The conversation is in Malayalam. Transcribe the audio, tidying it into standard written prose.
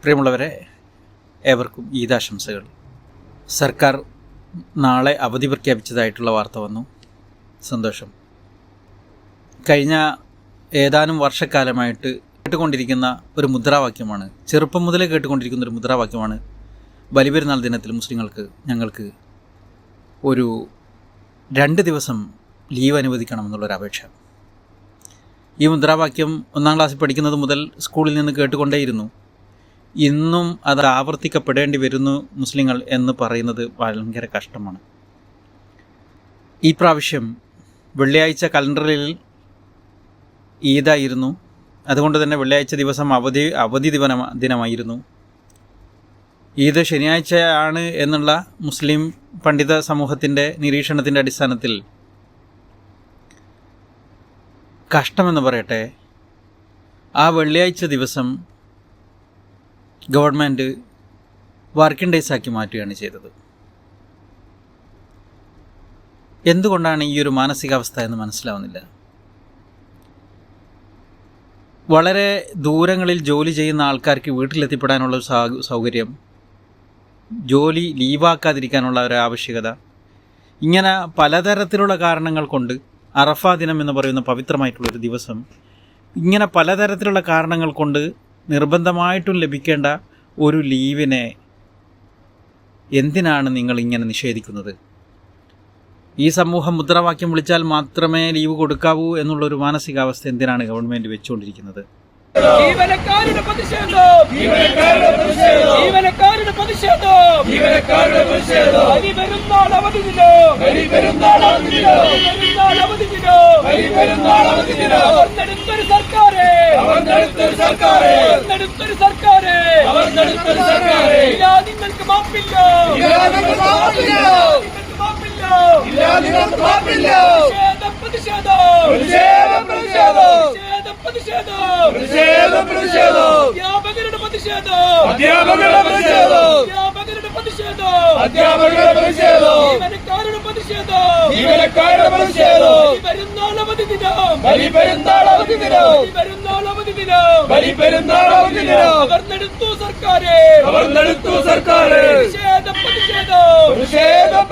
പ്രിയമുള്ളവരെ, ഏവർക്കും ഈദാശംസകൾ. സർക്കാർ നാളെ അവധി പ്രഖ്യാപിച്ചതായിട്ടുള്ള വാർത്ത വന്നു. സന്തോഷം. കഴിഞ്ഞ ഏതാനും വർഷക്കാലമായിട്ട് കേട്ടുകൊണ്ടിരിക്കുന്ന ഒരു മുദ്രാവാക്യമാണ്, ചെറുപ്പം മുതലേ കേട്ടുകൊണ്ടിരിക്കുന്ന ഒരു മുദ്രാവാക്യമാണ്, ബലിപെരുന്നാൾ ദിനത്തിൽ ഞങ്ങൾക്ക് ഒരു 2 ദിവസം ലീവ് അനുവദിക്കണമെന്നുള്ളൊരപേക്ഷ. ഈ മുദ്രാവാക്യം 1ാം ക്ലാസ്സിൽ പഠിക്കുന്നത് മുതൽ സ്കൂളിൽ നിന്ന് കേട്ടുകൊണ്ടേയിരുന്നു. ഇന്നും അത് ആവർത്തിക്കപ്പെടേണ്ടി വരുന്നു മുസ്ലിങ്ങൾ എന്ന് പറയുന്നത് ഭയങ്കര കഷ്ടമാണ്. ഈ പ്രാവശ്യം വെള്ളിയാഴ്ച കലണ്ടറിൽ ഈദായിരുന്നു. അതുകൊണ്ട് തന്നെ വെള്ളിയാഴ്ച ദിവസം അവധി ദിനമായിരുന്നു. ഈദ് ശനിയാഴ്ചയാണ് എന്നുള്ള മുസ്ലിം പണ്ഡിത സമൂഹത്തിൻ്റെ നിരീക്ഷണത്തിൻ്റെ അടിസ്ഥാനത്തിൽ കഷ്ടമെന്ന് പറയട്ടെ, ആ വെള്ളിയാഴ്ച ദിവസം ഗവൺമെൻറ് വർക്കിംഗ് ഡേയ്സ് ആക്കി മാറ്റുകയാണ് ചെയ്തത്. എന്തുകൊണ്ടാണ് ഈ ഒരു മാനസികാവസ്ഥ എന്ന് മനസ്സിലാവുന്നില്ല. വളരെ ദൂരങ്ങളിൽ ജോലി ചെയ്യുന്ന ആൾക്കാർക്ക് വീട്ടിലെത്തിപ്പെടാനുള്ള സൗകര്യം, ജോലി ലീവാക്കാതിരിക്കാനുള്ള ഒരു ആവശ്യകത, ഇങ്ങനെ പലതരത്തിലുള്ള കാരണങ്ങൾ കൊണ്ട് അറഫ ദിനം എന്ന് പറയുന്ന പവിത്രമായിട്ടുള്ളൊരു ദിവസം, ഇങ്ങനെ പലതരത്തിലുള്ള കാരണങ്ങൾ കൊണ്ട് നിർബന്ധമായിട്ടും ലഭിക്കേണ്ട ഒരു ലീവിനെ എന്തിനാണ് നിങ്ങൾ ഇങ്ങനെ നിഷേധിക്കുന്നത്? ഈ സമൂഹം മുദ്രാവാക്യം വിളിച്ചാൽ മാത്രമേ ലീവ് കൊടുക്കാവൂ എന്നുള്ളൊരു മാനസികാവസ്ഥ എന്തിനാണ് ഗവൺമെൻറ് വെച്ചുകൊണ്ടിരിക്കുന്നത്? ജീവനക്കാരുടെ പ്രതിഷേധം ബലിപെരുന്നാൾ അവധി ദിനം. അവർന്നെടുത്തൊരു സർക്കാരെ നിങ്ങൾക്ക് മാപ്പില്ല. അവർന്നെടുത്തു സർക്കാരെ പ്രതിഷേധം